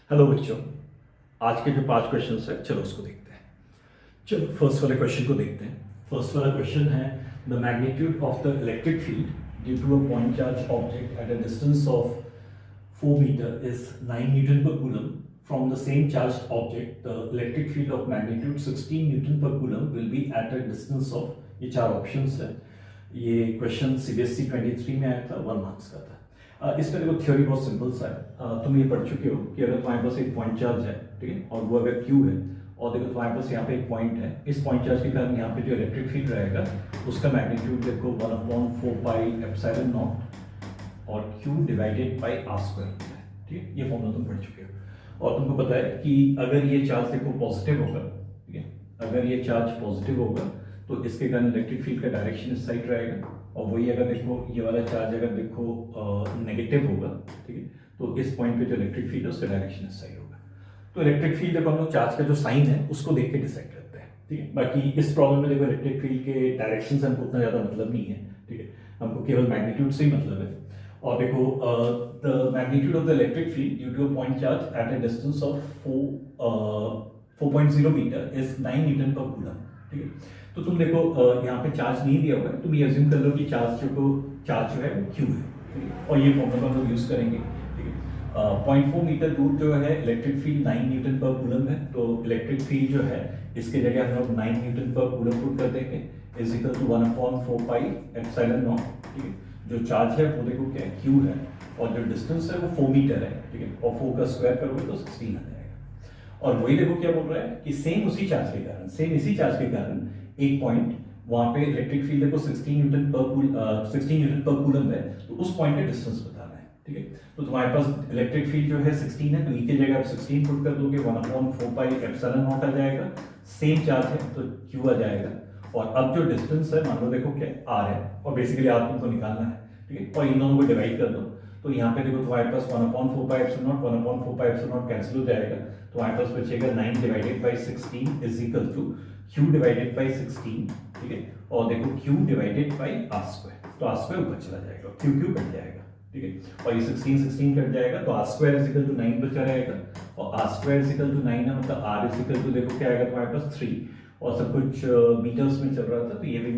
Hello बच्चों, आज के जो 5 क्वेश्चन है चलो उसको देखते हैं। चलो फर्स्ट वाले क्वेश्चन को देखते हैं। फर्स्ट वाला क्वेश्चन है the magnitude of the electric field due to a point charge object at a distance of 4 metre is 9 newton per coulomb from the same charge object the electric field of magnitude 16 newton per coulomb will be at a distance of, ये 4 options है। ये question CBSE 23 में आया था, 1 marks का था। इसका देखो थ्योरी बहुत सिंपल सा है। तुम ये पढ़ चुके हो कि अगर तुम्हारे पास एक पॉइंट चार्ज है, ठीक है, और वो अगर Q है और देखो तुम्हारे पास यहाँ पे एक पॉइंट है, इस पॉइंट चार्ज के कारण यहाँ पे जो इलेक्ट्रिक फील्ड रहेगा उसका मैग्नीट्यूड देखो 1/4πε0 और Q डिवाइडेड बाई r², ठीक है। ये फॉर्मूला तुम पढ़ चुके हो और तुमको पता है कि अगर ये चार्ज देखो पॉजिटिव होगा, ठीक है, अगर ये चार्ज पॉजिटिव होगा तो इसके कारण इलेक्ट्रिक फील्ड का डायरेक्शन इस साइड रहेगा, और वही अगर देखो ये वाला चार्ज अगर देखो नेगेटिव होगा, ठीक है, तो इस पॉइंट पे जो इलेक्ट्रिक फील्ड है उसका डायरेक्शन इस साइड होगा। तो इलेक्ट्रिक फील्ड देखो हम लोग चार्ज का जो साइन है उसको देख के डिसाइड करते हैं, ठीक है। बाकी इस प्रॉब्लम में देखो इलेक्ट्रिक फील्ड के डायरेक्शन से हमको उतना ज़्यादा मतलब नहीं है, ठीक है, हमको केवल मैग्नीट्यूड से ही मतलब है। और देखो the magnitude of the electric field due to a point charge at a distance of 4.0 metre is 9 newton per coulomb, ठीक है। तो तुम देखो यहाँ पे चार्ज नहीं दिया हुआ है, तुम ये अज्यूम कर लो कि चार्ज जो है वो Q है, ठीक है, और ये फॉर्मूला हम लोग यूज करेंगे, ठीक है। 0.4 मीटर दूर जो है electric field 9 newton per coulomb है, तो इलेक्ट्रिक फील्ड जो है इसके जगह हम लोग 9 न्यूटन पर कूलम पुट कर देंगे इज इक्वल टू 1/4πε0, ठीक है। जो चार्ज है वो देखो क्या है, Q है, और जो डिस्टेंस है वो 4 मीटर है, ठीक है, और 4 का स्क्वायर करोगे तो 16 आ जाएगा। और वही देखो क्या बोल रहा है कि सेम इसी चार्ज के कारण एक पॉइंट वहां पे इलेक्ट्रिक फील्ड देखो 16 न्यूटन पर कूलम है, तो उस पॉइंट का डिस्टेंस बताना है, ठीक है। तो तुम्हारे पास इलेक्ट्रिक फील्ड जो है 16 है, तो ई की जगह आप 16 पुट कर दोगे, 1/4πε0 आ जाएगा। सेम चार्ज है तो Q आ जाएगा, और अब जो डिस्टेंस है मान लो देखो क्या R है, और बेसिकली R तुमको निकालना है, ठीक है, और इन दोनों को डिवाइड कर दो। तो यहाँ पे देखो तुम्हारे पास 1/4πε0 कैंसिल हो जाएगा, तो हमारे पास बचेगा 9 divided by 16 is equal to Q divided by 16, ठीक है, और देखो Q डिवाइडेड बाई r², तो r² ऊपर चला जाएगा, Q कट जाएगा, ठीक है, और ये 16 कट जाएगा, तो r² इज इक्वल टू 9 बचा रहेगा, और r² इज इक्वल टू 9 है, मतलब r इज इक्वल टू देखो क्या आएगा तुम्हारे पास 3, और सब कुछ मीटर्स में चल रहा था, तो ये भी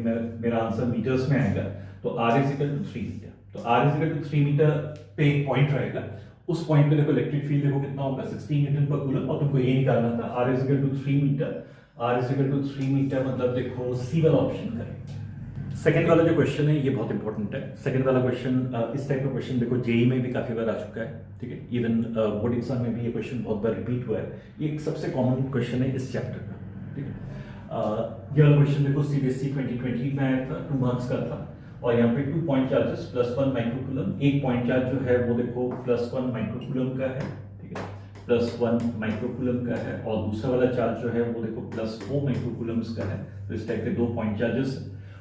मेरा आंसर मीटर्स में आएगा, तो r is equal to 3 metre. तो r is equal to 3 metre पे एक पॉइंट रहेगा, उस पॉइंट पे देखो इलेक्ट्रिक फील्ड देखो कितना होगा 16 न्यूटन पर कूलम, और तुमको ये निकालना था r is equal to 3 metre, r is equal to 3 metre, मतलब देखो सी वाला ऑप्शन करेंगे। सेकंड वाला जो क्वेश्चन है ये बहुत इंपॉर्टेंट है। सेकंड वाला क्वेश्चन, इस टाइप का क्वेश्चन देखो जेई में भी काफी बार आ चुका है, ठीक है, इवन बोर्ड एग्जाम में भी ये क्वेश्चन बहुत बार रिपीट हुआ है। ये एक सबसे कॉमन क्वेश्चन है इस चैप्टर का, ठीक है। ये वाला क्वेश्चन देखो CBSE 2020 में आया था, 2 मार्क्स का था, और यहाँ पे 2 पॉइंट चार्जेस +1 माइक्रोकूलम, एक पॉइंट चार्ज जो है वो देखो +1 माइक्रोकूलम का है, ठीक है, +1 माइक्रोकूलम का है, और दूसरा वाला चार्ज जो है वो देखो +4 माइक्रोकूलम्स का है। तो इस टाइप के 2 पॉइंट चार्जेस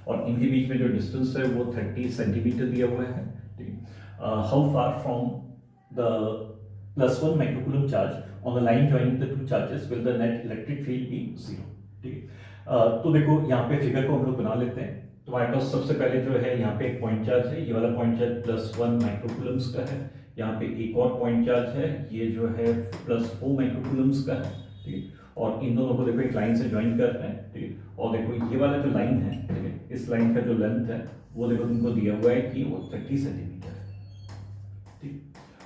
और इनके बीच में जो डिस्टेंस है वो 30 सेंटीमीटर दिया हुआ है, ठीक है। How far from the +1 microcoulomb charge on the line joining the 2 charges will the net electric field be 0, ठीक है। तो देखो यहाँ पे फिगर को हम लोग बना लेते हैं। तुम्हारे पास सबसे पहले जो है यहाँ पे एक पॉइंट चार्ज है, ये वाला पॉइंट चार्ज +1 माइक्रोकूलम्स का है, यहाँ पे एक और पॉइंट चार्ज है, ये जो है +4 माइक्रोकूलम्स का है, ठीक है, और इन दोनों को देखो एक लाइन से ज्वाइन कर रहे हैं, ठीक है, और देखो ये वाला जो लाइन है, ठीक है, इस लाइन का जो लेंथ है वो देखो तुमको दिया हुआ है कि वो 30 सेंटीमीटर है, ठीक,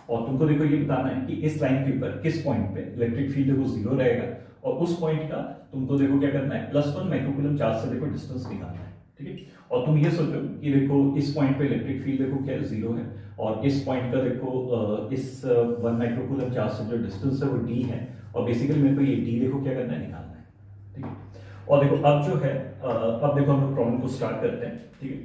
और तुमको देखो ये बताना है कि इस लाइन के ऊपर किस पॉइंट पे इलेक्ट्रिक फील्ड देखो 0 रहेगा, और उस पॉइंट का तुमको देखो क्या करना है, +1 माइक्रोकूलम चार्ज से देखो डिस्टेंस निकालना है, ठीक है। और तुम ये सोचो कि देखो इस पॉइंट पे इलेक्ट्रिक फील्ड देखो क्या 0 है, और इस पॉइंट का देखो इस 1 माइक्रोकूलम चार्ज से जो डिस्टेंस है वो d है, और बेसिकली मेरे को ये d देखो क्या करना है, निकालना है, ठीक है। और देखो अब जो है अब देखो हम लोग प्रॉब्लम को स्टार्ट करते हैं, ठीक है।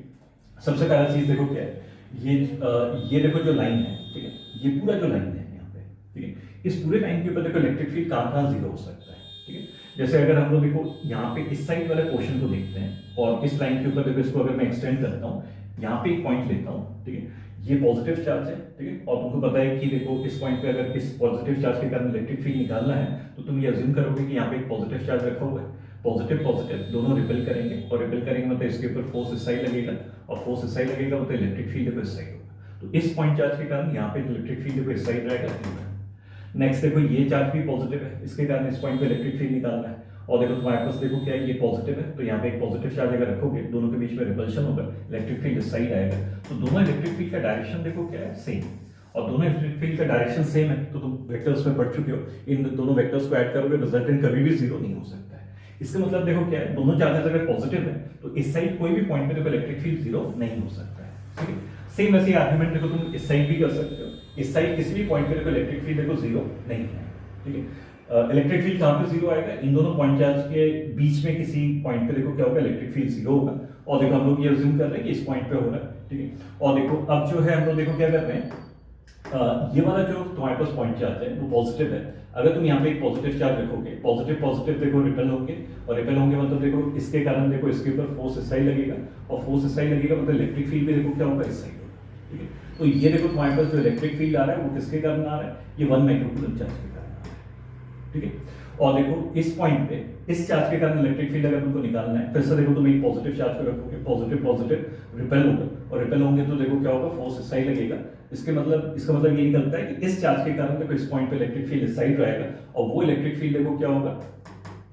सबसे पहला चीज देखो क्या है, ये देखो जो लाइन है, ठीक है, ये पूरा जो लाइन है यहाँ पे, ठीक है, इस पूरे लाइन के ऊपर देखो इलेक्ट्रिक फील्ड कहाँ 0 हो सकता है, ठीक है। जैसे अगर हम लोग देखो यहाँ पे इस साइड वाले पोर्शन को देखते हैं, और इस लाइन के ऊपर देखो इसको अगर मैं एक्सटेंड करता हूँ, यहाँ पे एक पॉइंट लेता हूँ, ठीक है, ये पॉजिटिव चार्ज है, ठीक है, और तुमको पता है कि देखो इस पॉइंट पे अगर इस पॉजिटिव चार्ज के कारण इलेक्ट्रिक फील्ड निकालना है, तो तुम ये अज्यूम करोगे कि यहाँ पे एक पॉजिटिव चार्ज रखा हुआ है, पॉजिटिव दोनों रिपेल करेंगे, और रिपेल करेंगे मतलब इसके ऊपर फोर्स इस साइड लगेगा, और फोर्स इस साइड लगेगा मतलब इलेक्ट्रिक फील्ड इस साइड होगा। तो इस पॉइंट चार्ज के कारण यहाँ पे इलेक्ट्रिक फील्ड इस साइड रहेगा। नेक्स्ट देखो ये चार्ज भी पॉजिटिव है, इसके कारण इस पॉइंट पे इलेक्ट्रिक फील्ड निकालना है। और देखो तुम्हारे पास देखो क्या है, ये पॉजिटिव है, तो यहाँ पे एक पॉजिटिव चार्ज अगर रखोगे, दोनों के बीच में रिपल्शन होगा, इलेक्ट्रिक फील्ड इस साइड आएगा, तो दोनों इलेक्ट्रिक फील्ड का डायरेक्शन देखो क्या है, सेम। और दोनों इलेक्ट्रिक फील्ड का डायरेक्शन सेम है, तो तुम वेक्टर्स में पढ़ चुके हो, इन दोनों वेक्टर्स को ऐड करोगे, रिजल्टेंट कभी भी जीरो नहीं हो सकता है। इसका मतलब देखो क्या है, दोनों चार्जेस अगर पॉजिटिव है तो इस साइड कोई भी पॉइंट पे देखो इलेक्ट्रिक फील्ड जीरो नहीं हो सकता है, ठीक है। सेम ऐसी आर्गुमेंट देखो तुम इस साइड भी कर सकते हो, इस साइड किसी भी पॉइंट पे देखो इलेक्ट्रिक फील्ड देखो जीरो नहीं है, ठीक है। इलेक्ट्रिक फील्ड कहाँ पे जीरो आएगा, इन दोनों पॉइंट चार्ज के बीच में किसी पॉइंट पे देखो क्या होगा, इलेक्ट्रिक फील्ड जीरो होगा। और देखो हम लोग ये अज्यूम कर रहे हैं कि इस पॉइंट पे हो रहा है, ठीक है। और देखो अब जो है हम लोग देखो क्या कर रहे हैं, ये वाला जो तुम्हारे पास पॉइंट चार्ज है वो पॉजिटिव है। अगर तुम यहाँ पे एक पॉजिटिव चार्ज रखोगे, पॉजिटिव पॉजिटिव देखो रिपेल होंगे, और रिपेल होंगे मतलब देखो इसके कारण देखो इसके ऊपर फोर्स इस साइड लगेगा, और फोर्स इस साइड लगेगा मतलब इलेक्ट्रिक फील्ड भी देखो क्या होगा, इस साइड होगा, ठीक है। तो ये देखो तुम्हारे पास जो इलेक्ट्रिक फील्ड आ रहा है वो किसके कारण आ रहा है, ये 1 माइक्रोकूलम चार्ज के कारण आ रहा है, ठीक है। और देखो इस पॉइंट पे इस चार्ज के कारण इलेक्ट्रिक फील्ड अगर तुमको निकालना है, फिर से देखो तुम एक पॉजिटिव चार्ज को रखोगे, पॉजिटिव पॉजिटिव रिपेल होगा, और रिपेल होंगे तो देखो क्या होगा, फोर्स इस साइड लगेगा। इसका मतलब ये निकलता है कि इस चार्ज के कारण देखो इस पॉइंट पे इलेक्ट्रिक फील्ड इस साइड रहेगा, और वो इलेक्ट्रिक फील्ड देखो क्या होगा,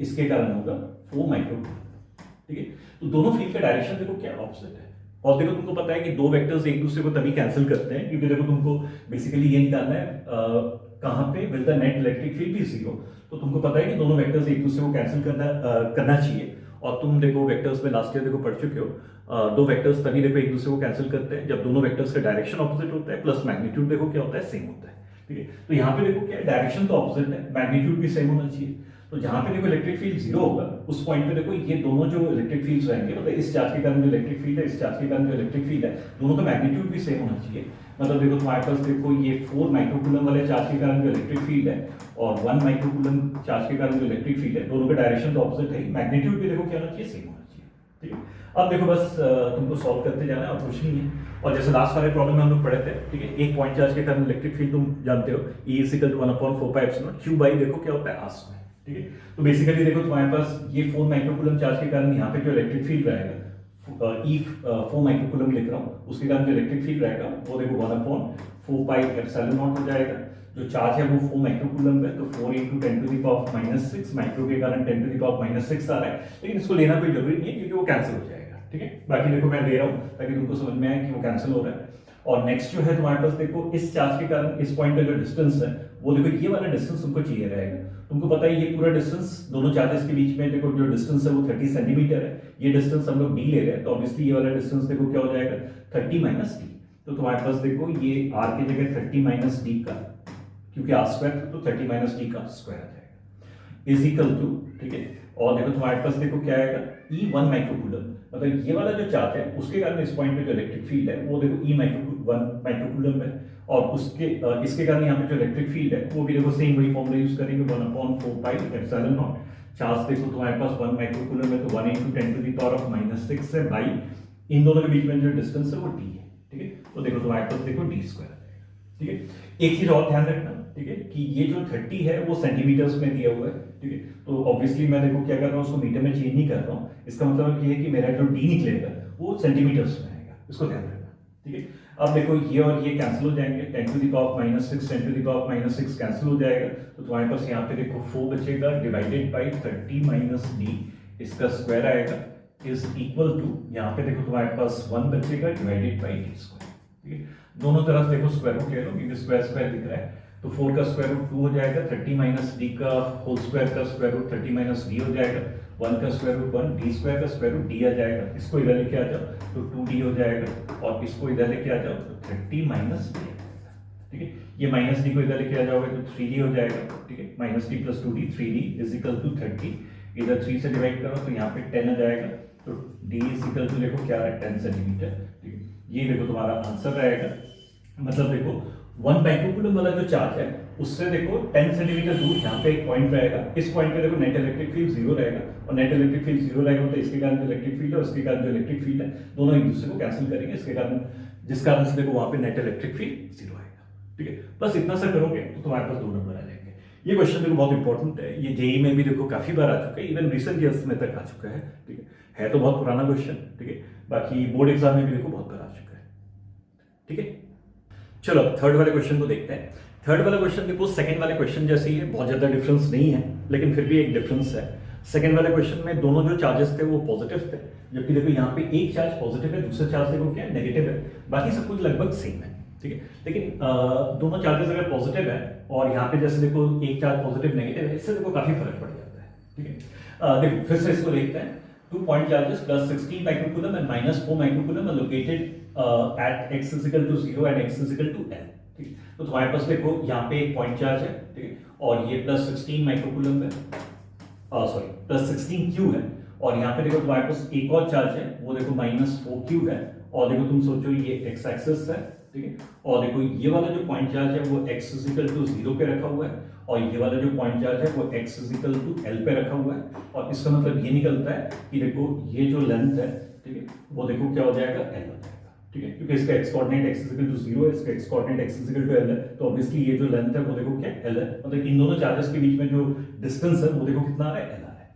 इसके कारण होगा 4 माइक्रोकूलम, ठीक है। तो दोनों फील्ड का डायरेक्शन देखो क्या ऑपोजिट है। और देखो तुमको पता है कि दो वेक्टर्स एक दूसरे को तभी कैंसिल करते हैं, क्योंकि देखो तुमको बेसिकली ये निकालना है कहाँ पे will the net electric field भी जीरो। तो तुमको पता है कि दोनों वेक्टर्स एक दूसरे को कैंसिल करना चाहिए। और तुम देखो वेक्टर्स में लास्ट ईयर देखो पढ़ चुके हो, दो वेक्टर्स तभी देखो एक दूसरे को कैंसिल करते हैं जब दोनों वेक्टर्स का डायरेक्शन ऑपोजिट होता है, प्लस मैग्नीट्यूड देखो क्या होता है, सेम होता है, ठीक है। तो यहाँ पे देखो क्या डायरेक्शन तो ऑपोजिट है, मैग्नीट्यूड भी सेम होना चाहिए। तो जहां पे देखो इलेक्ट्रिक फील्ड जीरो होगा उस पॉइंट पे देखो ये दोनों जो इलेक्ट्रिक फील्ड्स रहेंगे, मतलब इस चार्ज के कारण जो इलेक्ट्रिक फील्ड है, इस चार्ज के कारण जो इलेक्ट्रिक फील्ड है, दोनों का मैग्नीट्यूड भी सेम होना चाहिए। मतलब देखो तुम्हारे पास देखो ये 4 माइक्रोकूलम वाले चार्ज के कारण जो इलेक्ट्रिक फील्ड है और 1 माइक्रोकूलम चार्ज के कारण जो इलेक्ट्रिक फील्ड है, दोनों का डायरेक्शन तो ऑपोजिट है, मैग्नीट्यूड भी देखो क्या होना चाहिए, सेम होना चाहिए, ठीक है। अब देखो बस तुमको सॉल्व करते जाना है और कुछ नहीं है। और जैसे लास्ट वाले प्रॉब्लम में हम लोग पढ़े थे, ठीक है, एक पॉइंट चार्ज के कारण इलेक्ट्रिक फील्ड तुम जानते हो, E = 1/4πε0 q बाई देखो क्या होता है, r स्क्वायर, ठीक है। तो बेसिकली देखो तुम्हारे पास ये 4 माइक्रोकूलम चार्ज के कारण यहाँ पे जो इलेक्ट्रिक फील्ड रहेगा, E 4 माइक्रोकूलम लिख रहा हूँ, उसके कारण जो इलेक्ट्रिक फील्ड रहेगा वो देखो 1/4πε0 हो जाएगा। जो चार्ज है वो 4 माइक्रोकूलम है, तो 4 × 10⁻⁶ माइक्रो के कारण 10⁻⁶ आ रहा है, लेकिन इसको लेना कोई जरूरी नहीं है क्योंकि वो कैंसिल हो जाएगा, ठीक है। बाकी देखो मैं दे रहा हूँ ताकि तुमको समझ में आए कि वो कैंसिल हो रहा है। और नेक्स्ट जो है तुम्हारे पास देखो इस चार्ज के कारण इस पॉइंट का जो डिस्टेंस है वो देखो ये वाला डिस्टेंस तुमको चाहिए रहेगा। तुमको पता है ये पूरा डिस्टेंस दोनों चार्जेस के बीच में देखो जो डिस्टेंस है वो 30 सेंटीमीटर है, ये डिस्टेंस हम लोग d ले रहे हैं, तो ऑब्वियसली ये वाला डिस्टेंस देखो क्या हो जाएगा, 30 - d। तो तुम्हारे पास देखो ये r की जगह 30 - d का, क्योंकि r स्क्वायर तो 30 - d का स्क्वायर आ जाएगा, इज इक्वल टू, ठीक है। और देखो तुम्हारे पास देखो क्या आएगा, E 1 माइक्रोकूलम, मतलब ये वाला जो चार्ज है उसके कारण इस पॉइंट पे जो इलेक्ट्रिक फील्ड है वो देखो E 1 माइक्रोकूलम है, और उसके इसके कारण यहाँ पे जो इलेक्ट्रिक फील्ड है वो भी देखो सेम वही फॉर्मूला यूज करेंगे, 1/4πε0। चार्ज देखो तुम्हारे पास 1 माइक्रोकूलम है, तो 1 × 10⁻⁻⁶ है, बाई इन दोनों के बीच में जो डिस्टेंस है वो d है, ठीक है। तो देखो तुम्हारे पास देखो d स्क्वायर आ जाएगा, ठीक है। एक चीज और ध्यान रखना, ठीक है, कि ये जो 30 है वो सेंटीमीटर्स में दिया हुआ है, ठीक है। तो ऑब्वियसली मैं देखो क्या कर रहा हूँ, उसको मीटर में चेंज नहीं कर रहा हूँ, इसका मतलब ये है कि मेरा जो d निकलेगा वो सेंटीमीटर्स में आएगा, इसको ध्यान रखना, ठीक है। अब देखो ये और ये कैंसिल हो जाएंगे, 10⁻⁻⁶ 10⁻⁻⁶ कैंसिल हो जाएगा, तो तुम्हारे पास यहाँ पे देखो 4 बचेगा, डिवाइडेड बाई 30 - d, इसका स्क्वायर आएगा, इज इक्वल टू, यहाँ पे देखो तुम्हारे पास 1 बचेगा डिवाइडेड बाई d स्क्वायर, ठीक है। दोनों तरफ देखो स्क्वायर रूट ले लो क्योंकि स्क्वायर स्क्वायर दिख रहा है, तो 4 का स्क्वायर रूट 2 हो जाएगा, 30 - d का होल स्क्वायर का स्क्वायर रूट 30 - d हो जाएगा, 1 का स्क्वायर रूट 1, d स्क्वायर का स्क्वायर रूट d आ जाएगा, इसको इधर लेके आ जाओ तो 2d हो जाएगा, और इसको इधर लेके आ जाओ तो 30 - d आ जाएगा, ठीक है। ये -d को इधर लेके आ जाओगे तो 3d हो जाएगा, ठीक है। -d + 2d, 3d = 30, इधर 3 से डिवाइड करो तो यहाँ पे 10 आ जाएगा, तो d = देखो क्या है, 10 सेंटीमीटर, ठीक है। ये देखो तुम्हारा आंसर रहेगा। मतलब देखो 1 माइक्रोकूलम वाला जो चार्ज है उससे देखो 10 सेंटीमीटर दूर यहाँ पे एक पॉइंट रहेगा, इस पॉइंट पे देखो नेट इलेक्ट्रिक फील्ड जीरो रहेगा, और नेट इलेक्ट्रिक फील्ड जीरो रहेगा तो इसके कारण जो इलेक्ट्रिक फील्ड है और इसके कारण जो इलेक्ट्रिक फील्ड है दोनों एक दूसरे को कैंसिल करेंगे, इसके कारण जिस कारण से देखो वहां पे नेट इलेक्ट्रिक फील्ड जीरो आएगा, ठीक है। बस इतना सा करोगे तो तुम्हारे पास 2 नंबर आ जाएंगे। ये क्वेश्चन देखो बहुत इंपॉर्टेंट है, ये जेई में भी देखो काफी बार आ चुका है, इवन रिसेंट ईयर्स में तक आ चुका है, ठीक है तो बहुत पुराना क्वेश्चन, ठीक है। बाकी बोर्ड एग्जाम में भी देखो बहुत बार आ चुका है, ठीक है। चलो अब थर्ड वाले क्वेश्चन को देखते हैं। थर्ड वाला क्वेश्चन देखो सेकंड वाले क्वेश्चन जैसे ही है, बहुत ज्यादा डिफरेंस नहीं है लेकिन फिर भी एक डिफरेंस है। सेकंड वाले क्वेश्चन में दोनों जो चार्जेस थे वो पॉजिटिव थे, जबकि देखो यहाँ पे एक चार्ज पॉजिटिव है, दूसरा चार्ज देखो क्या नेगेटिव है, बाकी सब कुछ लगभग सेम है, ठीक है। लेकिन दोनों चार्जेस अगर पॉजिटिव है और यहाँ पे जैसे देखो एक चार्ज पॉजिटिव नेगेटिव है, इससे देखो काफी फर्क पड़ जाता है, ठीक है। देखो फिर से इसको देखते हैं। 2 point charges plus 16 microcoulomb and minus 4 microcoulomb are located at x is equal to 0 and x is equal to l, ठीक है। तो तुम्हारे पास देखो यहाँ पे एक पॉइंट चार्ज है, ठीक है, और ये प्लस 16 माइक्रोकूलम है, सॉरी प्लस 16 क्यू है, और यहाँ पे देखो तुम्हारे पास एक और चार्ज है, वो देखो माइनस 4 क्यू है, और देखो तुम सोचो ये एक्स एक्सिस है, ठीक है, और देखो ये वाला जो पॉइंट चार्ज है वो x इज इक्वल टू 0 पे रखा हुआ है, और ये वाला जो पॉइंट चार्ज है वो x is equal to l पे रखा हुआ है, और इसका मतलब ये निकलता है कि देखो ये जो लेंथ है, ठीक है, वो देखो क्या हो जाएगा l हो जाएगा, ठीक है, क्योंकि इसका x coordinate x is equal to 0 है, इसका x coordinate x is equal to l है, तो ऑब्वियसली ये जो लेंथ है वो देखो क्या l है, मतलब इन दोनों चार्जेस के बीच में जो डिस्टेंस है वो देखो कितना आ रहा है l आ रहा है।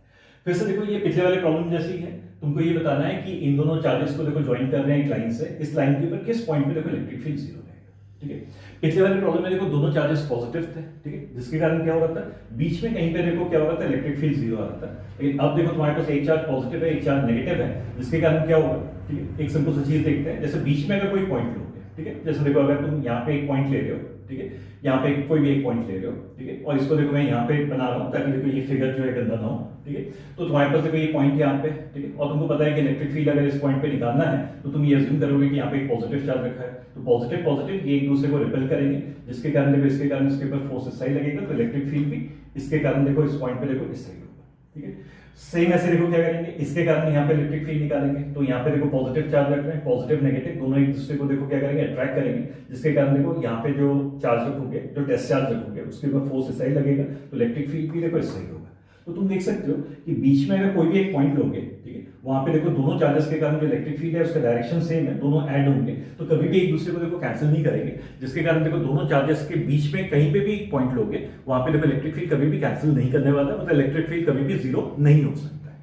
फिर से देखो ये पिछले वाले प्रॉब्लम जैसी है, तुमको ये बताना है कि इन दोनों चार्जेस को देखो ज्वाइन कर रहे हैं एक लाइन से, इस लाइन के ऊपर किस पॉइंट पे देखो इलेक्ट्रिक फील्ड 0 रहेगा, ठीक है। पिछले वाले प्रॉब्लम में देखो दोनों चार्जेस पॉजिटिव थे, ठीक है, जिसके कारण क्या हो रहा था, बीच में कहीं पे देखो क्या हो रहा था, इलेक्ट्रिक फील्ड 0 आ रहा था। लेकिन अब देखो तुम्हारे पास एक चार्ज पॉजिटिव है, एक चार्ज नेगेटिव है, जिसके कारण क्या होगा, ठीक है, एक सिंपल सी चीज देखते हैं। जैसे बीच में अगर कोई पॉइंट लोगे, ठीक है, जैसे देखो अगर तुम यहाँ पे एक पॉइंट ले रहे हो, ठीक है, यहाँ पे कोई भी एक पॉइंट ले रहे हो, ठीक है, और इसको देखो मैं यहाँ पे बना रहा हूँ ताकि देखो ये फिगर जो है गंदा ना हो, ठीक है। तो तुम्हारे पास देखो ये पॉइंट यहाँ पे, ठीक है, और तुमको पता है कि इलेक्ट्रिक फील्ड अगर इस पॉइंट पे निकालना है तो तुम ये अज्यूम करोगे कि यहाँ पे एक पॉजिटिव चार्ज रखा है, तो पॉजिटिव पॉजिटिव ये एक दूसरे को रिपेल करेंगे, जिसके कारण देखो इसके कारण इसके ऊपर फोर्स इस साइड लगेगा, तो इलेक्ट्रिक फील्ड भी इसके कारण देखो इस पॉइंट पे देखो इस साइड होगा, ठीक है। सेम ऐसे देखो क्या करेंगे, इसके कारण यहाँ पे इलेक्ट्रिक फील्ड निकालेंगे, तो यहाँ पे देखो पॉजिटिव चार्ज रख रहे हैं, पॉजिटिव नेगेटिव दोनों एक दूसरे को देखो क्या करेंगे, अट्रैक्ट करेंगे, जिसके कारण देखो यहाँ पे जो चार्ज रखोगे, जो टेस्ट चार्ज रखोगे, उसके ऊपर फोर्स इस साइड लगेगा, तो इलेक्ट्रिक फील्ड भी देखो इस साइड होगा। तो तुम देख सकते हो कि बीच में अगर कोई भी एक पॉइंट लोगे, ठीक है, वहां पे देखो दोनों चार्जेस के कारण जो इलेक्ट्रिक फील्ड है उसका डायरेक्शन सेम है, दोनों ऐड होंगे, तो कभी भी एक दूसरे को देखो कैंसिल नहीं करेंगे, जिसके कारण देखो दोनों चार्जेस के बीच में कहीं पे भी एक पॉइंट लोगे, वहां पे देखो इलेक्ट्रिक फील्ड कभी भी कैंसिल नहीं करने वाला, मतलब इलेक्ट्रिक फील्ड कभी भी 0 नहीं हो सकता है,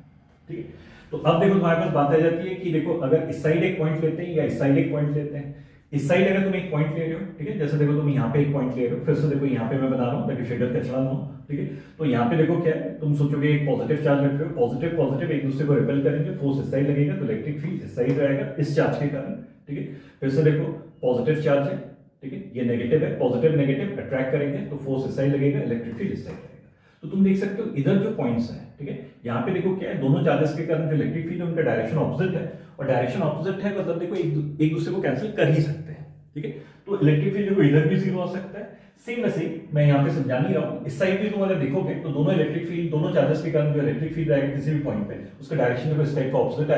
ठीक है। तो अब देखो तुम्हारे पास बात आ जाती है कि देखो अगर इस साइड एक पॉइंट लेते हैं या इस साइड एक पॉइंट लेते हैं। इस साइड अगर तुम एक पॉइंट ले रहे हो, ठीक है, जैसे देखो तुम यहाँ पे एक पॉइंट ले रहे हो, फिर से देखो यहाँ पे मैं बना रहा हूँ ताकि फिगर कचरा ना हो, ठीक है। तो यहाँ पे देखो क्या है, तुम सोचोगे एक पॉजिटिव चार्ज रख रहे हो, पॉजिटिव पॉजिटिव एक दूसरे को रिपेल करेंगे, फोर्स इस साइड लगेगा, तो इलेक्ट्रिक फील्ड इस साइड रहेगा इस चार्ज के कारण, ठीक है। फिर से देखो पॉजिटिव चार्ज है, ठीक है, ये नेगेटिव है, पॉजिटिव नेगेटिव अट्रैक्ट करेंगे, तो फोर्स इस साइड लगेगा, इलेक्ट्रिक फील्ड इस साइड रहेगा। तो तुम देख सकते हो इधर जो पॉइंट्स हैं, ठीक है, यहाँ पे देखो क्या है, दोनों चार्जेस के कारण जो इलेक्ट्रिक फील्ड है उनका डायरेक्शन ऑपोजिट है, और डायरेक्शन ऑपोजिट है मतलब देखो एक दूसरे को कैंसिल कर ही सकते हैं, ठीक है। तो इलेक्ट्रिक फील्ड देखो इधर भी 0 आ सकता है, सेम वैसे ही मैं यहाँ पे समझा नहीं रहा हूँ, इस साइड भी तुम अगर देखोगे तो दोनों इलेक्ट्रिक फील्ड, दोनों चार्जेस के कारण जो इलेक्ट्रिक फील्ड आएगा किसी भी पॉइंट पे, उसका डायरेक्शन देखो इस टाइप का ऑपोजिट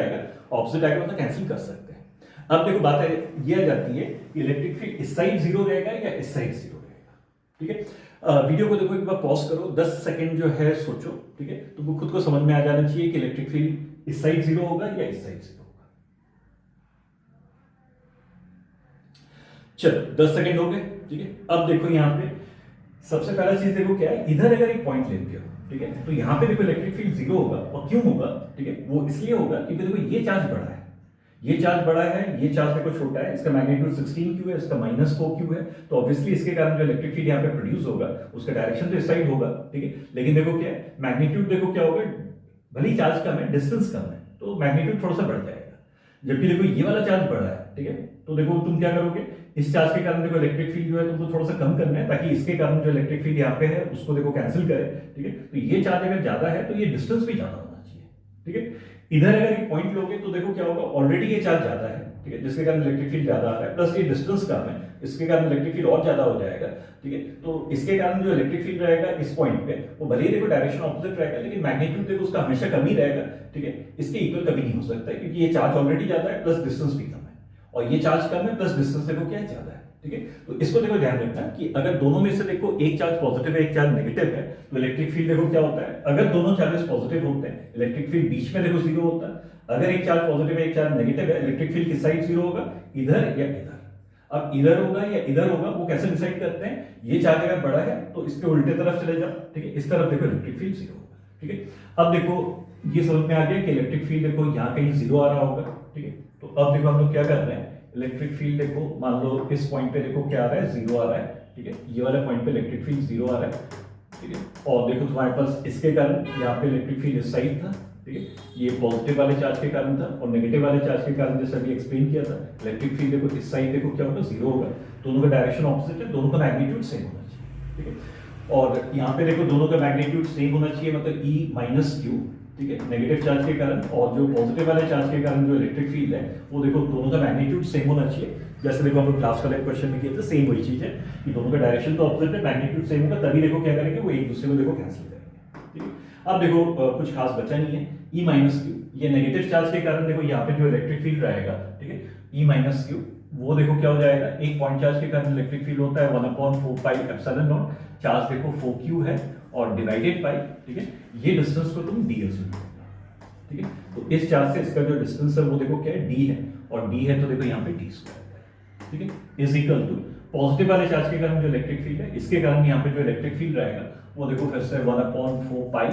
आएगा मतलब कैंसिल कर सकते हैं। अब देखो बात ये आ जाती है कि इलेक्ट्रिक फील्ड इस साइड 0 रहेगा या इस साइड 0 रहेगा, ठीक है। वीडियो को देखो एक बार पॉज करो, 10 सेकंड जो है सोचो, ठीक है, तुमको खुद को समझ में आ जाना चाहिए कि इलेक्ट्रिक फील्ड इस साइड 0 होगा या इस साइड 0 होगा। चलो 10 सेकंड हो गए, ठीक है। अब देखो यहाँ पे सबसे पहला चीज देखो क्या है, इधर अगर एक पॉइंट लेते हो, ठीक है, तो यहाँ पे देखो इलेक्ट्रिक फील्ड 0 होगा, और क्यों होगा, ठीक है, वो इसलिए होगा क्योंकि देखो ये चार्ज बड़ा है, ये चार्ज बड़ा है, ये चार्ज देखो छोटा है, इसका मैग्नीट्यूड 16 क्यू है, इसका -4 क्यू है, तो ऑब्वियसली इसके कारण जो इलेक्ट्रिक फील्ड यहाँ पे प्रोड्यूस होगा उसका डायरेक्शन तो इस साइड होगा, ठीक है। लेकिन देखो क्या है, मैग्नीट्यूड देखो क्या होगा, भले ही चार्ज कम है, डिस्टेंस कम है, तो मैग्नीट्यूड थोड़ा सा बढ़ जाएगा, जबकि देखो ये वाला चार्ज बड़ा है, ठीक है। तो देखो तुम क्या करोगे, इस चार्ज के कारण देखो इलेक्ट्रिक फील्ड जो है तुमको थोड़ा सा कम करना है, ताकि इसके कारण जो इलेक्ट्रिक फील्ड यहाँ पे है उसको देखो कैंसिल करे, ठीक है। तो ये चार्ज अगर ज्यादा है तो ये डिस्टेंस भी ज्यादा होना चाहिए, ठीक है। इधर अगर एक पॉइंट लोगे तो देखो क्या होगा, ऑलरेडी ये चार्ज ज्यादा है, ठीक है, जिसके कारण इलेक्ट्रिक फील्ड ज्यादा आ रहा है, प्लस ये डिस्टेंस कम है, इसके कारण इलेक्ट्रिक फील्ड और ज्यादा हो जाएगा, ठीक है। तो इसके कारण जो इलेक्ट्रिक फील्ड रहेगा इस पॉइंट पे, वो भले ही देखो डायरेक्शन ऑपोजिट रहेगा, लेकिन मैग्नीट्यूड देखो उसका हमेशा कम ही रहेगा, ठीक है। इसके इक्वल कभी नहीं हो सकता है, क्योंकि ये चार्ज ऑलरेडी ज्यादा है, प्लस डिस्टेंस भी कम है, और ये चार्ज कम है प्लस डिस्टेंस देखो क्या है, ज्यादा है, ठीक है। तो इसको देखो ध्यान रखना कि अगर दोनों में से देखो एक चार्ज पॉजिटिव है एक चार्ज नेगेटिव है, तो इलेक्ट्रिक फील्ड देखो क्या होता है, अगर दोनों चार्जेस पॉजिटिव होते हैं इलेक्ट्रिक फील्ड बीच में देखो 0 होता है, अगर एक चार्ज पॉजिटिव है एक चार्ज नेगेटिव है, इलेक्ट्रिक फील्ड किस साइड 0 होगा, इधर या इधर। अब इधर होगा या इधर होगा वो कैसे डिसाइड करते हैं, ये चार्ज अगर बड़ा है तो इसके उल्टे तरफ चले जाओ, ठीक है, इस तरफ देखो इलेक्ट्रिक फील्ड 0 होगा, ठीक है। अब देखो ये समझ में आ गया कि इलेक्ट्रिक फील्ड देखो यहाँ कहीं 0 आ रहा होगा, ठीक है। तो अब देखो हम लोग क्या कर रहे हैं, इलेक्ट्रिक फील्ड देखो मान लो इस पॉइंट पे देखो क्या आ रहा है, 0 आ रहा है, ठीक है, ये वाला पॉइंट पे इलेक्ट्रिक फील्ड 0 आ रहा है, ठीक है। और देखो तुम्हारे पास इसके कारण यहाँ पे इलेक्ट्रिक फील्ड इस साइड था, ठीक है, ये पॉजिटिव वाले चार्ज के कारण था, और नेगेटिव वाले चार्ज के कारण जैसे अभी एक्सप्लेन किया था, इलेक्ट्रिक फील्ड देखो इस साइड देखो क्या होगा, 0 होगा, दोनों का डायरेक्शन ऑपोजिट है, दोनों का मैग्नीट्यूड सेम होना चाहिए, ठीक है। और यहाँ पे देखो दोनों का मैग्नीट्यूड सेम होना चाहिए, मतलब E माइनस क्यू, ठीक है, नेगेटिव चार्ज के कारण, और जो पॉजिटिव वाले चार्ज के कारण जो इलेक्ट्रिक फील्ड है वो देखो दोनों का मैग्नीट्यूड सेम होना चाहिए। जैसे देखो हम लोग क्लास वाले क्वेश्चन में किए थे, सेम वही चीज है कि दोनों का डायरेक्शन तो ऑपोजिट है, मैग्नीट्यूड सेम होगा, तभी देखो क्या करेंगे, वो एक दूसरे को देखो कैंसिल करेंगे, ठीक है। अब देखो कुछ खास बचा नहीं है, E माइनस क्यू, ये नेगेटिव चार्ज के कारण देखो यहाँ पे जो इलेक्ट्रिक फील्ड रहेगा, ठीक है, E माइनस क्यू, वो देखो क्या हो जाएगा, एक पॉइंट चार्ज के कारण इलेक्ट्रिक फील्ड होता है 1/4 पाई एप्सिलॉन नॉट, चार्ज देखो 4q है और डिवाइडेड बाय, ठीक है, ये डिस्टेंस को तुम d अज्यूम करो, ठीक है। तो इस चार्ज से इसका जो डिस्टेंस है वो देखो क्या है, d है, और d है तो देखो यहाँ पे d स्क्वायर है, ठीक है, इज इक्वल टू पॉजिटिव वाले चार्ज के कारण जो इलेक्ट्रिक फील्ड है, इसके कारण यहाँ पे जो इलेक्ट्रिक फील्ड रहेगा वो देखो फिर से 1/4 पाई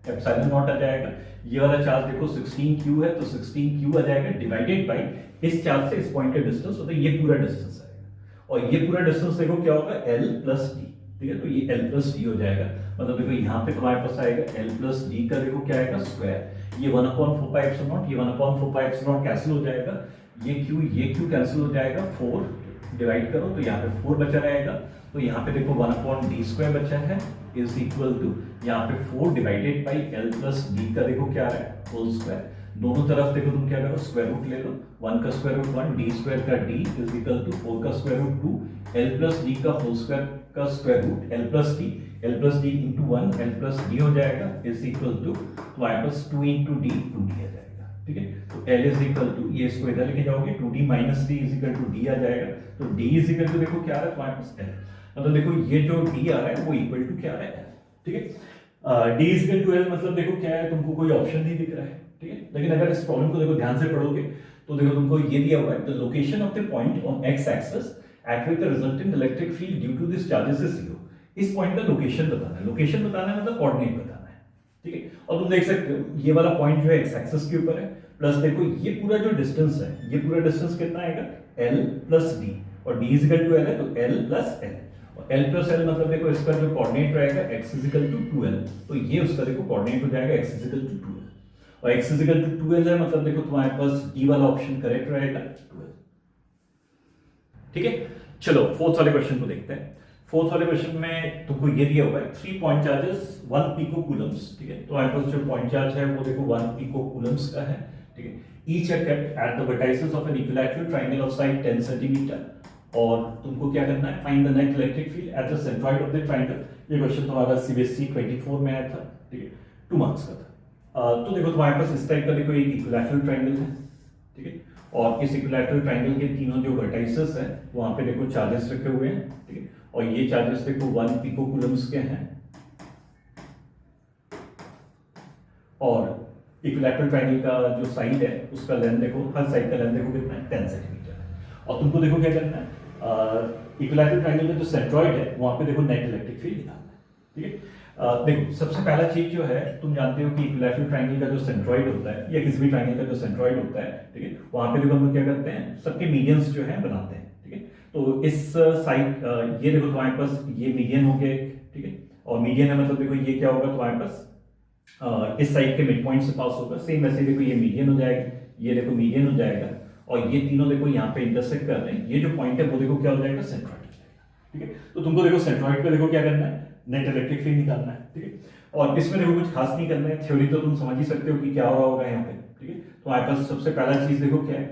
एप्सिलॉन नॉट आ जाएगा, ये वाला चार्ज देखो 16q है तो 16q आ जाएगा, डिवाइडेड बाय इस चार्ज से इस पॉइंट का डिस्टेंस होता है, ये पूरा डिस्टेंस आएगा, और ये पूरा डिस्टेंस देखो क्या होगा, l प्लस d, ठीक है, तो ये l प्लस d हो जाएगा, मतलब देखो यहाँ पे तुम्हारे पास आएगा l प्लस d का देखो क्या आएगा स्क्वायर, ये 1/4 पाई एप्सिलॉन नॉट, ये 1/4 पाई एप्सिलॉन नॉट कैंसिल हो जाएगा, ये q कैंसिल हो जाएगा, 4 डिवाइड करो तो यहाँ पे 4 बचा रहेगा, तो यहाँ पे देखो 1/d स्क्वायर बचा है, इज इक्वल टू यहाँ पे 4 divided by l plus d का देखो क्या है, होल स्क्वायर, दोनों तरफ देखो तुम क्या करो, स्क्वायर रूट ले लो, 1 का स्क्वायर रूट 1, d स्क्वायर का d इज इक्वल टू 4 का square root 2, l plus d का होल स्क्वायर का square root, l plus d into 1, l plus d हो जाएगा, इज इक्वल टू तुम्हारे पास 2 इंटू d, 2d आ जाएगा, ठीक है। तो l इज इक्वल टू, ये इसको इधर लेके जाओगे, 2d minus d is equal to d आ जाएगा, तो d इज इक्वल टू देखो क्या आ रहा है तुम्हारे पास l, मतलब देखो ये जो d आ रहा है वो इक्वल टू क्या आ रहा है l, ठीक है। d is equal to l मतलब देखो क्या है, तुमको कोई ऑप्शन नहीं दिख रहा है, ठीक है, लेकिन अगर इस प्रॉब्लम को देखो ध्यान से पढ़ोगे तो देखो तुमको ये दिया हुआ है, the location of the point on x axis at which the resultant electric field due to this charges is 0, इस पॉइंट का लोकेशन बताना है, लोकेशन बताना है मतलब कोऑर्डिनेट बताना है, ठीक है। और तुम देख सकते हो ये वाला पॉइंट जो है x एक्सिस के ऊपर है, प्लस देखो ये पूरा जो डिस्टेंस है, ये पूरा डिस्टेंस कितना आएगा, l प्लस d, और d is equal to l है तो l प्लस l, और l प्लस l मतलब देखो इसका जो कोऑर्डिनेट रहेगा x is equal to 2l, तो ये उसका देखो कोऑर्डिनेट हो जाएगा x is equal to 2l, और x is equal to 2l है, मतलब देखो तुम्हारे पास d वाला ऑप्शन करेक्ट रहेगा 2l, ठीक है। चलो फोर्थ वाले क्वेश्चन को देखते हैं। फोर्थ वाले क्वेश्चन में तुमको ये दिया हुआ है 3 पॉइंट चार्जेस 1 पिको कूलम्स, ठीक है, तो हमारे पास जो पॉइंट चार्ज है वो देखो 1 पिको कूलम्स का है, ठीक है, each are kept at the vertices of an equilateral triangle of side 10 centimetre, और तुमको क्या करना है, find the net electric field at the centroid of the triangle, ये क्वेश्चन तुम्हारा CBSE 24 में आया था, ठीक है, 2 मार्क्स का था। तो देखो तुम्हारे पास इस टाइप का देखो एक इक्विलैटरल ट्रायंगल है, ठीक है, और इस इक्विलैटरल ट्रायंगल के तीनों जो वर्टाइसेस हैं वहां पे देखो चार्जेस रखे हुए हैं, ठीक है, और ये चार्जेस देखो 1 पिको कूलम्स के हैं, और इक्विलैटरल ट्रायंगल का जो साइड है उसका लेंथ देखो, हर साइड का लेंथ देखो कितना है, 10 सेंटीमीटर है, और तुमको देखो क्या करना है, इक्विलैटरल ट्रायंगल का जो सेंट्रॉइड है वहां पे देखो नेट इलेक्ट्रिक फील्ड निकालना है, ठीक है। देखो सबसे पहला चीज जो है, तुम जानते हो कि इक्विलैटरल ट्रायंगल का जो सेंट्रॉइड होता है या किसी भी ट्रायंगल का जो सेंट्रॉइड होता है, ठीक है, वहां पे देखो हम लोग क्या करते हैं, सबके मीडियंस जो है बनाते हैं, ठीक है। तो इस साइड ये देखो तुम्हारे पास ये मीडियन हो गया, ठीक है, और मीडियन है मतलब देखो ये क्या होगा तुम्हारे पास इस साइड के मिड पॉइंट से पास होगा, सेम वैसे देखो ये मीडियन हो जाएगा, ये देखो मीडियन हो जाएगा, और ये तीनों देखो यहाँ पे इंटरसेक्ट कर रहे हैं, ये जो पॉइंट है वो देखो क्या हो जाएगा, सेंट्रॉइड हो जाएगा, ठीक है। तो तुमको देखो सेंट्रॉइड पे देखो क्या करना है, नेट इलेक्ट्रिक फील्ड निकालना है, ठीक है, और इसमें देखो कुछ खास नहीं करना है, थ्योरी तो तुम समझ ही सकते हो कि क्या हो रहा होगा यहाँ पे, ठीक है। तो हमारे पास सबसे पहला चीज देखो क्या है,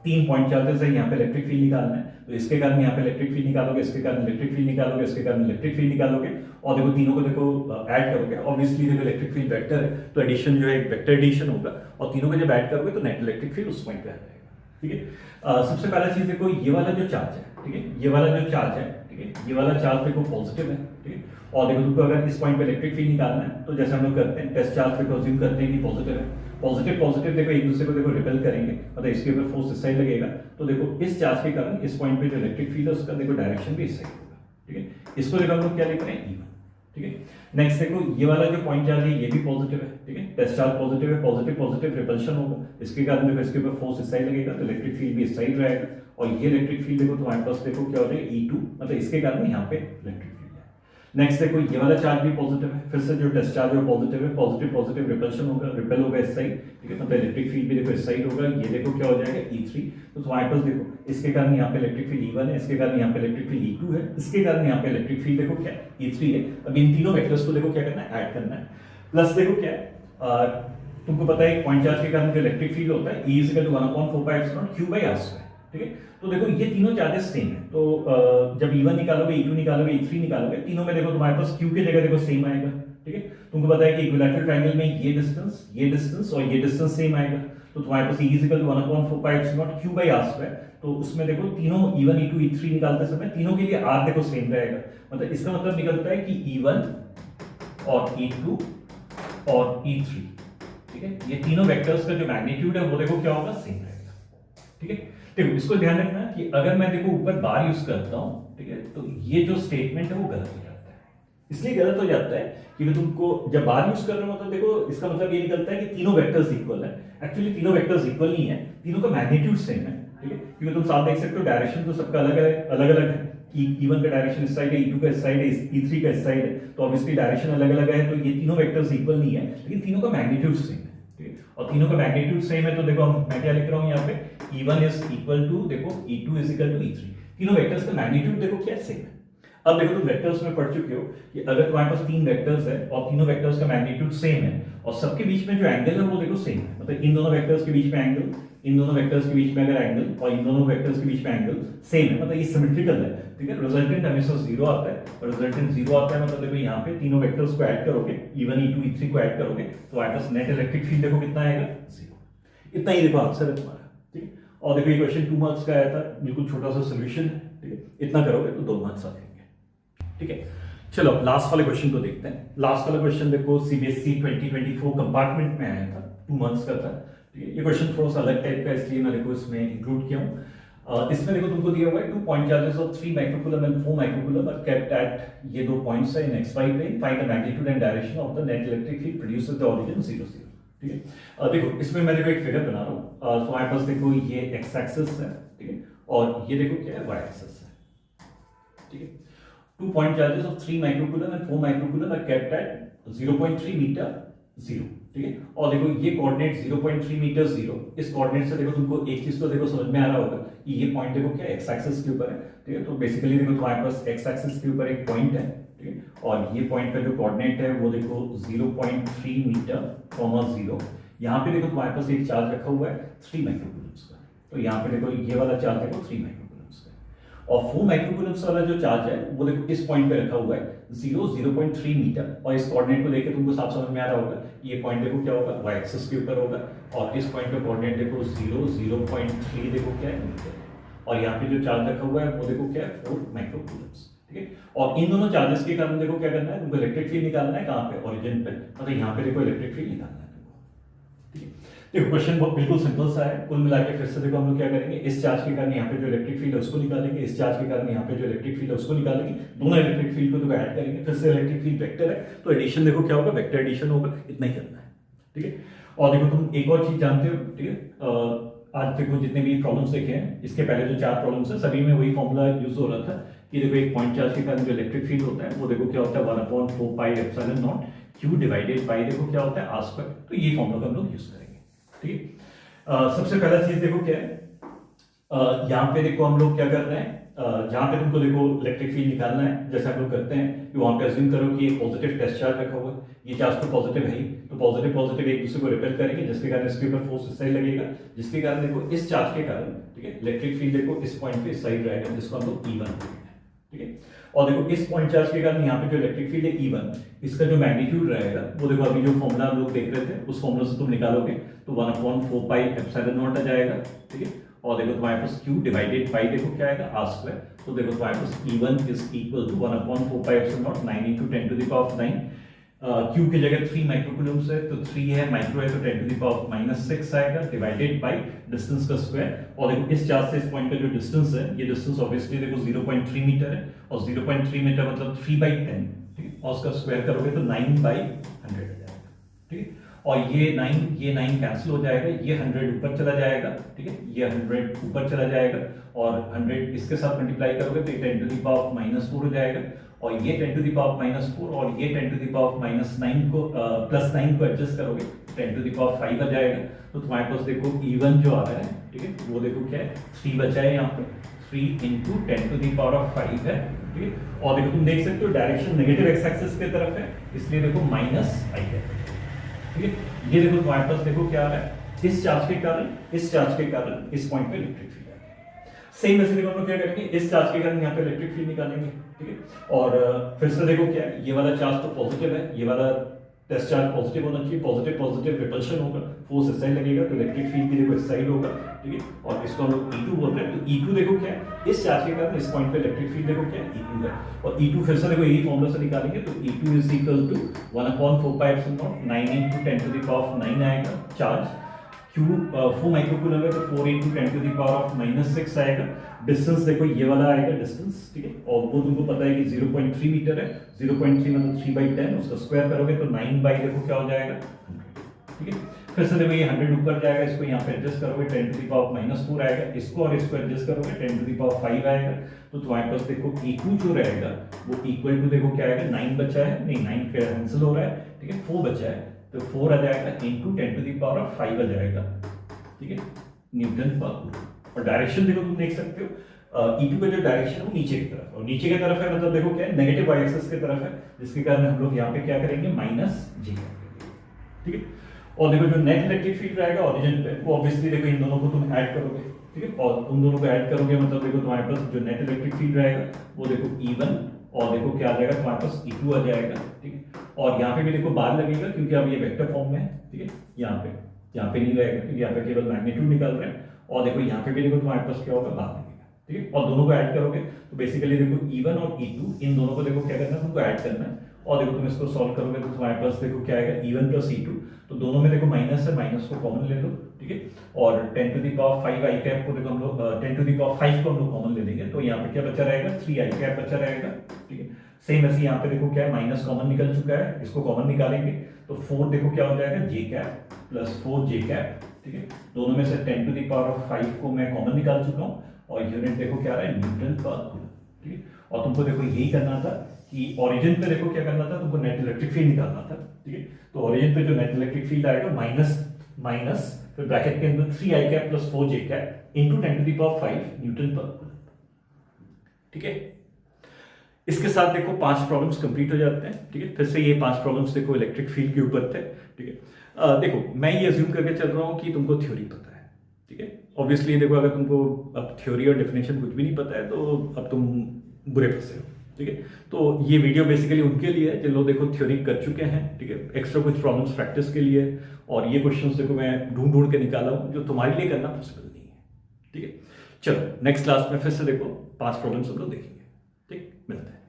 3 पॉइंट चार्जेस है, यहाँ पे इलेक्ट्रिक फील्ड निकालना है, तो इसके कारण यहाँ पे इलेक्ट्रिक फील्ड निकालोगे, इसके कारण इलेक्ट्रिक फील्ड निकालोगे, इसके कारण इलेक्ट्रिक फील्ड निकालोगे, और देखो तीनों को देखो ऐड करोगे, ऑब्वियसली देखो इलेक्ट्रिक फील्ड वेक्टर है तो एडिशन जो है एक वेक्टर एडिशन होगा, और तीनों को जब ऐड करोगे तो नेट इलेक्ट्रिक फील्ड उस पॉइंट पे आ जाएगा, ठीक है। सबसे पहला चीज देखो ये वाला जो चार्ज है, ठीक है, ये वाला जो चार्ज है, ठीक है, ये वाला चार्ज देखो पॉजिटिव है, ठीक है, और देखो तुमको अगर इस पॉइंट पे इलेक्ट्रिक फील्ड निकालना है तो जैसे हम लोग करते हैं टेस्ट चार्ज पे अज्यूम करते हैं कि पॉजिटिव है, पॉजिटिव पॉजिटिव देखो एक दूसरे को देखो रिपेल करेंगे, मतलब इसके ऊपर फोर्स इस साइड लगेगा, तो देखो इस चार्ज के कारण इस पॉइंट पे जो इलेक्ट्रिक फील्ड है उसका देखो डायरेक्शन भी इस साइड होगा, ठीक है, इसको देखो हम लोग क्या लिख रहे हैं, E1, ठीक है। नेक्स्ट देखो ये वाला जो पॉइंट चार्ज है ये भी पॉजिटिव है, ठीक है, टेस्ट चार्ज पॉजिटिव है, पॉजिटिव पॉजिटिव रिपल्शन होगा, इसके कारण देखो इसके ऊपर फोर्स इस साइड लगेगा तो इलेक्ट्रिक फील्ड भी इस साइड रहेगा, और ये इलेक्ट्रिक फील्ड देखो तुम्हारे पास देखो क्या हो रहा है E2, मतलब इसके कारण यहाँ पे इलेक्ट्रिक फील्ड है। नेक्स्ट देखो ये वाला चार्ज भी पॉजिटिव है, फिर से जो टेस्ट चार्ज है पॉजिटिव है, पॉजिटिव पॉजिटिव रिपल्शन होगा, रिपेल होगा इस साइड, ठीक है, मतलब इलेक्ट्रिक फील्ड भी देखो इस साइड होगा। ये देखो क्या हो जाएगा E3, तो तुम्हारे पास देखो इसके कारण यहाँ पे इलेक्ट्रिक फील्ड E1 है, इसके कारण यहाँ पे इलेक्ट्रिक फील्ड E2 है, इसके कारण यहाँ पे इलेक्ट्रिक फील्ड देखो क्या E3 है। अब इन तीनों वेक्टर्स को देखो क्या करना है, ऐड करना है। प्लस देखो क्या है, तुमको पता है पॉइंट चार्ज के कारण जो इलेक्ट्रिक फील्ड होता है E = 1/4πε Q/r², ठीक है। तो देखो ये तीनों चार्जेस सेम है, तो जब E1 निकालोगे, E2 निकालोगे, E3 निकालोगे, तीनों में देखो तुम्हारे पास Q की जगह देखो सेम आएगा, ठीक है। तुमको पता है कि इक्विलैटरल ट्रायंगल में ये डिस्टेंस और ये डिस्टेंस सेम आएगा, तो तुम्हारे पास E = 1/4πε Q/r²। तो उसमें देखो तीनों E1 E2 E3 निकालते समय तीनों के लिए R देखो सेम रहेगा, मतलब इसका मतलब निकलता है कि E1 और E2 और E3, ठीक है, ये तीनों वेक्टर्स का जो मैग्नीट्यूड है वो देखो क्या होगा, सेम रहेगा, ठीक है। देखो इसको ध्यान रखना कि अगर मैं देखो ऊपर बार यूज करता हूं, ठीक है, तो ये जो स्टेटमेंट है वो गलत हो जाता है। इसलिए गलत हो जाता है कि तुमको जब बार यूज कर रहे हो तो देखो इसका मतलब ये निकलता है कि तीनों वेक्टर्स इक्वल है। एक्चुअली तीनों वेक्टर्स इक्वल नहीं है, तीनों का मैग्नीट्यूड सेम है, ठीक है, क्योंकि तुम साथ देख सकते हो डायरेक्शन तो सबका अलग अलग है। E1 का डायरेक्शन इस साइड है, E2 का इस साइड है, E3 का इस साइड है, तो ऑब्वियसली डायरेक्शन अलग अलग है, तो ये तीनों वेक्टर्स इक्वल नहीं है, लेकिन तीनों का मैग्नीट्यूड सेम है, ठीक है। और तीनों का मैग्नीट्यूड सेम है, तो देखो मैं क्या लिख रहा हूं यहाँ पे, E1 = देखो E2 = E3, तीनों वेक्टर्स का मैग्नीट्यूड देखो क्या सेम है। अब देखो तुम वेक्टर्स में पढ़ चुके हो कि अगर तुम्हारे पास तीन वेक्टर्स है और तीनों वेक्टर्स का मैग्नीट्यूड सेम है और सबके बीच में जो एंगल है वो देखो सेम है, मतलब इन दोनों वेक्टर्स के बीच में एंगल, इन दोनों वेक्टर्स के बीच में अगर एंगल और इन दोनों वेक्टर्स के बीच में एंगल सेम है, मतलब ये सिमेट्रिकल है, ठीक है। रिजल्टेंट हमेशा 0 आता है, और रिजल्टेंट 0 आता है मतलब देखो यहाँ पे तीनों वेक्टर्स को ऐड करोगे, E1 E2 E3 को ऐड करोगे, तो आपके पास नेट इलेक्ट्रिक फील्ड देखो कितना आएगा, 0। इतना ही देखो आंसर है तुम्हारा, ठीक है। और देखो ये क्वेश्चन 2 मार्क्स का आया था, बिल्कुल छोटा सा सोल्यूशन है, ठीक है। इतना करोगे तो 2 मार्क्स आ जाएंगे, ठीक है। चलो लास्ट वाले क्वेश्चन को देखते हैं। लास्ट वाला क्वेश्चन देखो CBSE 2024 कंपार्टमेंट में आया था, 2 मार्क्स का था, ठीक है। ये क्वेश्चन थोड़ा सा अलग टाइप का, इसलिए मैं देखो इसमें इंक्लूड किया हूं। इसमें देखो तुमको दिया हुआ है 2 point charges of 3 microcoulomb and 4 microcoulomb are kept at ये 2 पॉइंट्स है in XY plane, find the magnitude and direction of the net electric field produced at the origin 0 0, ठीक है। देखो इसमें मैं देखो एक फिगर बना रहा हूं, तो हमारे पास देखो ये x एक्सिस है, ठीक है, और ये देखो क्या है, y एक्सिस है, ठीक है। 2 point charges of 3 microcoulomb and 4 microcoulomb are kept at 0.3 meter 0, ठीक है। और देखो ये कोऑर्डिनेट 0.3 मीटर 0, इस कोऑर्डिनेट से देखो तुमको एक चीज तो देखो समझ में आ रहा होगा कि ये पॉइंट देखो क्या x एक्सिस के ऊपर है, ठीक है। तो बेसिकली देखो तुम्हारे पास x एक्सिस के ऊपर एक पॉइंट है, ठीक है, और ये पॉइंट का जो कोऑर्डिनेट है वो देखो 0.3 मीटर 0। यहाँ पे देखो तुम्हारे पास एक चार्ज रखा हुआ है 3 माइक्रोकूलम्स का, तो यहाँ पे देखो ये वाला चार्ज देखो 3 माइक्रोकूलम्स का, और 4 माइक्रोकूलम्स वाला जो चार्ज है वो देखो इस पॉइंट पे रखा हुआ है 0.3 मीटर, और इस कोऑर्डिनेट को लेकर तुमको साफ समझ में आ रहा होगा ये पॉइंट देखो क्या होगा, y एक्सिस के ऊपर होगा, और इस पॉइंट का कोऑर्डिनेट देखो 0.3 देखो क्या है मीटर, और यहाँ पे जो चार्ज रखा हुआ है वो देखो क्या है 4 माइक्रोकूलम्स, ठीक है। और इन दोनों चार्जेस के कारण देखो क्या करना है, तुमको इलेक्ट्रिक फील्ड निकालना है, कहाँ पे, ओरिजिन पे, मतलब यहाँ पे देखो इलेक्ट्रिक फील्ड निकालना है तुमको, ठीक है। देखो क्वेश्चन बहुत बिल्कुल सिंपल सा है, कुल मिला के फिर से देखो हम लोग क्या करेंगे, इस चार्ज के कारण यहाँ पे जो इलेक्ट्रिक फील्ड है उसको निकालेंगे, इस चार्ज के कारण यहाँ पे जो इलेक्ट्रिक फील्ड है उसको निकालेंगे, दोनों इलेक्ट्रिक फील्ड को देखो ऐड करेंगे, फिर से इलेक्ट्रिक फील्ड वेक्टर है तो एडिशन देखो क्या होगा, वेक्टर एडिशन होगा, इतना ही करना है, ठीक है। और देखो तुम एक और चीज जानते हो, ठीक है, आज देखो जितने भी प्रॉब्लम्स देखे हैं, इसके पहले जो 4 प्रॉब्लम्स है सभी में वही फॉर्मूला यूज हो रहा था कि देखो एक पॉइंट चार्ज के कारण जो इलेक्ट्रिक फील्ड होता है वो देखो क्या होता है 1/4πε0 Q डिवाइडेड बाय देखो क्या होता है r², तो ये फॉर्मूला हम लोग यूज करेंगे, ठीक है। सबसे पहला चीज देखो क्या है, यहाँ पे देखो हम लोग क्या कर रहे हैं, जहाँ पे तुमको देखो इलेक्ट्रिक फील्ड निकालना है, जैसे हम लोग करते हैं कि वहां पे अज्यूम करो कि एक पॉजिटिव टेस्ट चार्ज रखा हुआ है, ये चार्ज तो पॉजिटिव है ही, तो पॉजिटिव पॉजिटिव एक दूसरे को रिपेल करेंगे, जिसके कारण इसके ऊपर फोर्स इस साइड लगेगा, जिसके कारण देखो इस चार्ज के कारण, ठीक है, इलेक्ट्रिक फील्ड देखो इस पॉइंट पे इस साइड रहेगा, जिसको हम लोग E1 कहते हैं, ठीक है। और देखो इस पॉइंट चार्ज के कारण यहाँ पे जो इलेक्ट्रिक फील्ड है E1, इसका जो मैग्नीट्यूड रहेगा वो देखो अभी जो फॉर्मूला हम लोग देख रहे थे उस फॉर्मूला से तुम निकालोगे तो 1/4πε0 आ जाएगा, ठीक है। और देखो तुम्हारे पास Q डिवाइडेड बाय देखो क्या आएगा r², तो देखो तुम्हारे पास E1 = 1/4πε0 9 × 10⁻⁹, Q की जगह 3 माइक्रोकूलम्स है तो 3 है, माइक्रो है तो 10⁻⁻6 आएगा, डिवाइडेड बाय डिस्टेंस का स्क्वायर, और देखो इस चार्ज से इस पॉइंट का जो डिस्टेंस है, ये डिस्टेंस ऑब्वियसली देखो 0.3 मीटर है, और 0.3 मीटर मतलब 3/10, ठीक है, और उसका स्क्वायर करोगे तो 9/100 आ जाएगा, ठीक है। और ये 9 कैंसिल हो जाएगा, ये 100 ऊपर चला जाएगा, ठीक है, ये 100 ऊपर चला जाएगा और 100 इसके साथ मल्टीप्लाई करोगे तो ये 10 टू द पावर -4 हो जाएगा और ये 10 टू द पावर -4 और ये 10 टू द पावर -9 को +9 को एडजस्ट करोगे 10 टू द पावर 5 आ जाएगा। तो तुम्हारे पास देखो इवन जो आ रहा है, ठीक है, वो देखो क्या है 3 बचा है यहाँ पे, 3 इंटू 10 टू द पावर 5 है, ठीक है। और देखो तुम देख सकते हो डायरेक्शन नेगेटिव एक्स एक्सिस की तरफ है, इसलिए देखो -i है, ठीक है। ये देखो तुम्हारे पास देखो क्या आ रहा है, इस चार्ज के कारण इस पॉइंट पे इलेक्ट्रिक फील्ड है। सेम वैसे देखो हम लोग क्या करेंगे, इस चार्ज के कारण यहाँ पे इलेक्ट्रिक फील्ड निकालेंगे, ठीक है। और फिर से देखो क्या है, ये वाला चार्ज तो पॉजिटिव है, ये वाला टेस्ट चार्ज पॉजिटिव होना चाहिए, पॉजिटिव रिपल्शन होगा, फोर्स इस साइड लगेगा तो इलेक्ट्रिक फील्ड भी देखो इस साइड होगा, ठीक है। और इसको हम लोग E2 बोल रहे हैं, तो E2 देखो क्या है, इस चार्ज के कारण इस पॉइंट पे इलेक्ट्रिक फील्ड देखो क्या है E2 है। और E2 फिर से देखो यही फॉर्मूला से निकालेंगे तो E2 is equal to 1/4πε0 9 × 10 to the power 9 आएगा चार्ज, Q 4 माइक्रोकूलम है तो 4 × 10 टू द पावर -6 आएगा। डिस्टेंस देखो ये वाला आएगा डिस्टेंस, ठीक है, और वो तुमको पता है कि 0.3 मीटर है, 0.3 मतलब 3/10, उसका स्क्वायर करोगे तो 9 बाई देखो क्या हो जाएगा 100, ठीक है। फिर से देखो ये 100 ऊपर जाएगा, इसको यहाँ पे एडजस्ट करोगे 10 टू द पावर -4 आएगा, इसको और इसको एडजस्ट करोगे 10 टू द पावर 5 आएगा। तो तुम्हारे पास देखो E2 जो रहेगा वो इक्वल टू देखो क्या आएगा, 9 बचा है, नहीं 9 कैंसिल हो रहा है, ठीक है, 4 बचा है तो 4 आ जाएगा इंटू 10 टू द पावर 5 आ जाएगा, ठीक है, न्यूटन पर कूलम। और डायरेक्शन देखो तुम देख सकते हो, E2 का जो डायरेक्शन है वो नीचे की तरफ है, और नीचे की तरफ है मतलब देखो क्या है नेगेटिव वाई एक्सिस की तरफ है, जिसके कारण हम लोग यहाँ पे क्या करेंगे -j, ठीक है। और देखो जो नेट इलेक्ट्रिक फील्ड रहेगा ओरिजिन पे, वो ऑब्वियसली देखो इन दोनों को तुम ऐड करोगे, ठीक है, और उन दोनों को ऐड करोगे मतलब देखो तुम्हारे पास जो नेट इलेक्ट्रिक फील्ड रहेगा वो देखो E1 और देखो क्या आ जाएगा तुम्हारे पास E2 आ जाएगा, ठीक है। और यहाँ पे भी देखो बार लगेगा क्योंकि अब ये वेक्टर फॉर्म में है, ठीक है, यहाँ पे नहीं रहेगा क्योंकि यहाँ पे केवल मैग्नीट्यूड निकल रहे हैं। और देखो यहाँ पे भी देखो तुम्हारे पास क्या होगा बार लगेगा, ठीक है। और दोनों को ऐड करोगे तो बेसिकली देखो E1 और E2 इन दोनों को देखो क्या करना है, तुमको ऐड करना है। और देखो तुम इसको सॉल्व करोगे तो तुम्हारे पास देखो क्या आएगा E1 + E2, तो दोनों में देखो माइनस है, माइनस को कॉमन ले लो, ठीक है। और 10 to the power 5 i cap को देखो हम लोग 10 टू द पावर 5 को हम लोग कॉमन ले लेंगे, तो यहाँ पे क्या बचा रहेगा 3 i कैप बचा रहेगा, ठीक है। सेम ऐसे यहाँ पे देखो क्या है माइनस कॉमन निकल चुका है, इसको कॉमन निकालेंगे तो 4 देखो क्या हो जाएगा j cap plus 4j cap, ठीक है। दोनों में से 10 टू द पावर 5 को मैं कॉमन निकाल चुका हूँ और यूनिट देखो क्या आ रहा है न्यूटन पर कूलम, ठीक है। और तुमको देखो यही करना था कि ओरिजिन पे देखो क्या करना था, तुमको नेट इलेक्ट्रिक फील्ड निकालना था, ठीक है। तो ओरिजिन पे जो नेट इलेक्ट्रिक फील्ड आएगा माइनस फिर ब्रैकेट के अंदर 3 i cap plus 4j cap into 10 to the power 5 newton per coulomb, ठीक है। इसके साथ देखो 5 प्रॉब्लम्स कंप्लीट हो जाते हैं, ठीक है। फिर से ये 5 प्रॉब्लम्स देखो इलेक्ट्रिक फील्ड के ऊपर थे, ठीक है। देखो मैं ये अज्यूम करके चल रहा हूँ कि तुमको थ्योरी पता है, ठीक है। ऑब्वियसली देखो अगर तुमको अब थ्योरी और डेफिनेशन कुछ भी नहीं पता है तो अब तुम बुरे फंसे हो, ठीक है। तो ये वीडियो बेसिकली उनके लिए है जिन लोग देखो थ्योरी कर चुके हैं, ठीक है। एक्स्ट्रा कुछ प्रॉब्लम्स प्रैक्टिस के लिए, और ये क्वेश्चंस देखो मैं ढूंढ के निकाला हूँ जो तुम्हारे लिए करना पॉसिबल नहीं है, ठीक है। चलो नेक्स्ट क्लास में फिर से देखो 5 प्रॉब्लम्स हम लोग देखेंगे, ठीक, मिलते हैं।